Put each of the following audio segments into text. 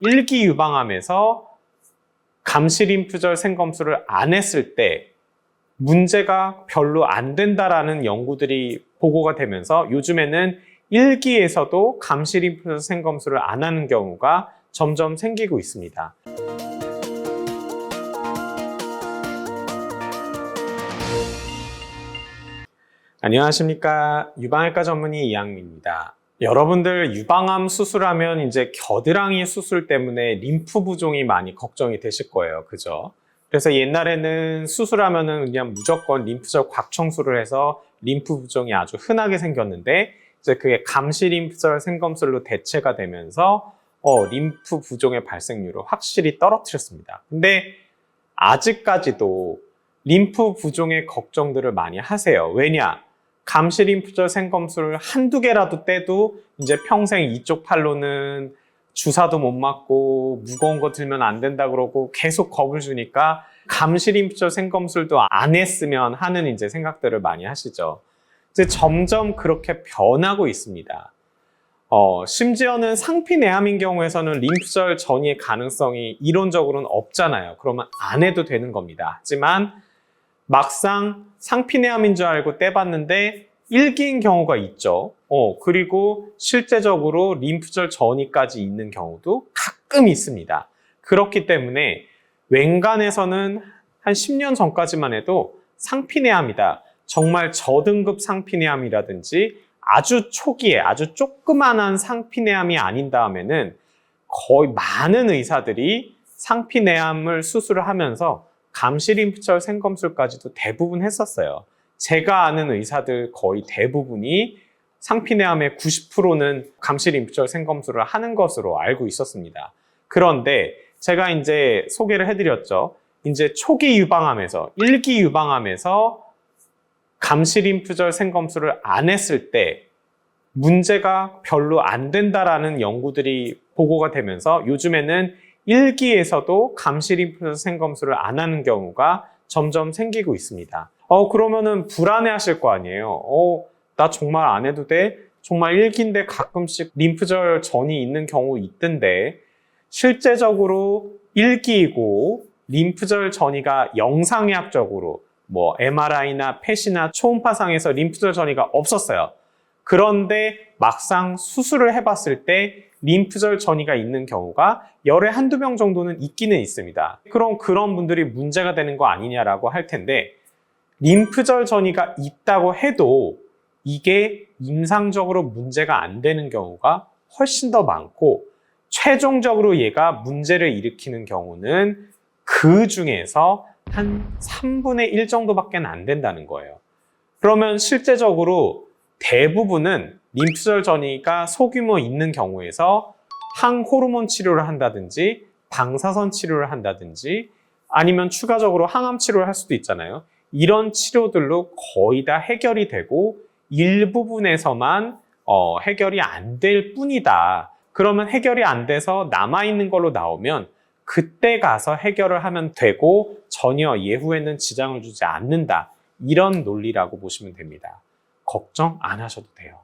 일기 유방암에서 감시림프절 생검수를 안 했을 때 문제가 별로 안 된다라는 연구들이 보고가 되면서 요즘에는 일기에서도 감시림프절 생검수를 안 하는 경우가 점점 생기고 있습니다. 안녕하십니까. 유방외과 전문의 이양미입니다. 여러분들 유방암 수술하면 이제 겨드랑이 수술 때문에 림프 부종이 많이 걱정이 되실 거예요. 그죠? 그래서 옛날에는 수술하면은 그냥 무조건 림프절 곽청수를 해서 림프 부종이 아주 흔하게 생겼는데 이제 그게 감시 림프절 생검술로 대체가 되면서 림프 부종의 발생률을 확실히 떨어뜨렸습니다. 근데 아직까지도 림프 부종의 걱정들을 많이 하세요. 왜냐? 감시 림프절 생검술을 한두 개라도 떼도 이제 평생 이쪽 팔로는 주사도 못 맞고 무거운 거 들면 안 된다 그러고 계속 겁을 주니까 감시 림프절 생검술도 안 했으면 하는 이제 생각들을 많이 하시죠. 이제 점점 그렇게 변하고 있습니다. 심지어는 상피내암인 경우에서는 림프절 전이의 가능성이 이론적으로는 없잖아요. 그러면 안 해도 되는 겁니다. 하지만 막상 상피내암인 줄 알고 떼봤는데 일기인 경우가 있죠. 그리고 실제적으로 림프절 전이까지 있는 경우도 가끔 있습니다. 그렇기 때문에 웬간에서는 한 10년 전까지만 해도 상피내암이다. 정말 저등급 상피내암이라든지 아주 초기에 아주 조그만한 상피내암이 아닌 다음에는 거의 많은 의사들이 상피내암을 수술을 하면서 감시 림프절 생검술까지도 대부분 했었어요. 제가 아는 의사들 거의 대부분이 상피내암의 90%는 감시 림프절 생검술을 하는 것으로 알고 있었습니다. 그런데 제가 이제 소개를 해드렸죠. 이제 초기 유방암에서, 일기 유방암에서 감시 림프절 생검술을 안 했을 때 문제가 별로 안 된다라는 연구들이 보고가 되면서 요즘에는 일기에서도 감시 림프절 생검술을 안 하는 경우가 점점 생기고 있습니다. 그러면은 불안해 하실 거 아니에요. 나 정말 안 해도 돼? 정말 일기인데 가끔씩 림프절 전이 있는 경우 있던데 실제적으로 일기이고 림프절 전이가 영상의학적으로 뭐 MRI나 펫이나 초음파상에서 림프절 전이가 없었어요. 그런데 막상 수술을 해봤을 때 림프절 전이가 있는 경우가 열에 한두 명 정도는 있기는 있습니다. 그럼 그런 분들이 문제가 되는 거 아니냐라고 할 텐데 림프절 전이가 있다고 해도 이게 임상적으로 문제가 안 되는 경우가 훨씬 더 많고 최종적으로 얘가 문제를 일으키는 경우는 그 중에서 한 3분의 1 정도밖에 안 된다는 거예요. 그러면 실제적으로 대부분은 림프절 전이가 소규모 있는 경우에서 항호르몬 치료를 한다든지 방사선 치료를 한다든지 아니면 추가적으로 항암 치료를 할 수도 있잖아요. 이런 치료들로 거의 다 해결이 되고 일부분에서만 해결이 안 될 뿐이다. 그러면 해결이 안 돼서 남아있는 걸로 나오면 그때 가서 해결을 하면 되고 전혀 예후에는 지장을 주지 않는다. 이런 논리라고 보시면 됩니다. 걱정 안 하셔도 돼요.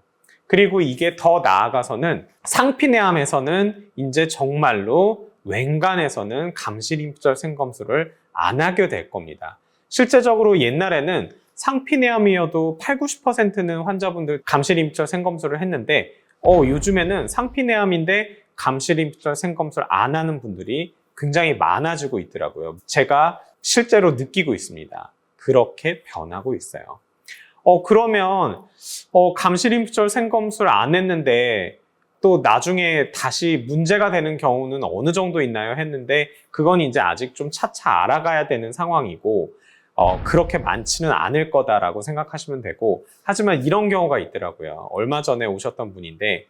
그리고 이게 더 나아가서는 상피내암에서는 이제 정말로 웬간에서는 감시 림프절 생검술을 안 하게 될 겁니다. 실제적으로 옛날에는 상피내암이어도 80~90%는 환자분들 감시 림프절 생검술을 했는데 요즘에는 상피내암인데 감시 림프절 생검술 안 하는 분들이 굉장히 많아지고 있더라고요. 제가 실제로 느끼고 있습니다. 그렇게 변하고 있어요. 그러면 감시 림프절 생검술 안 했는데 또 나중에 다시 문제가 되는 경우는 어느 정도 있나요? 했는데 그건 이제 아직 좀 차차 알아가야 되는 상황이고 그렇게 많지는 않을 거다라고 생각하시면 되고 하지만 이런 경우가 있더라고요. 얼마 전에 오셨던 분인데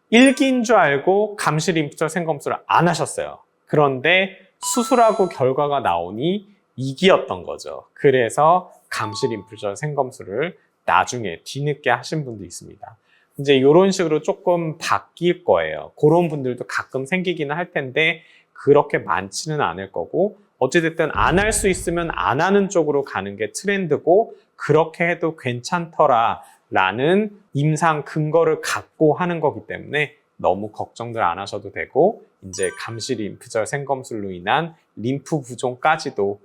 일기인 줄 알고 감시 림프절 생검술을 안 하셨어요. 그런데 수술하고 결과가 나오니 이기였던 거죠. 그래서 감시 림프절 생검술을 나중에 뒤늦게 하신 분도 있습니다. 이제 이런 식으로 조금 바뀔 거예요. 그런 분들도 가끔 생기기는 할 텐데 그렇게 많지는 않을 거고 어찌됐든 안 할 수 있으면 안 하는 쪽으로 가는 게 트렌드고 그렇게 해도 괜찮더라 라는 임상 근거를 갖고 하는 거기 때문에 너무 걱정들 안 하셔도 되고 이제 감시 림프절 생검술로 인한 림프 부종까지도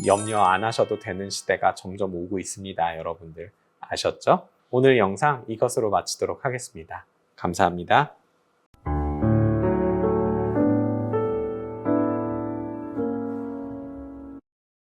염려 안 하셔도 되는 시대가 점점 오고 있습니다. 여러분들 아셨죠? 오늘 영상 이것으로 마치도록 하겠습니다. 감사합니다.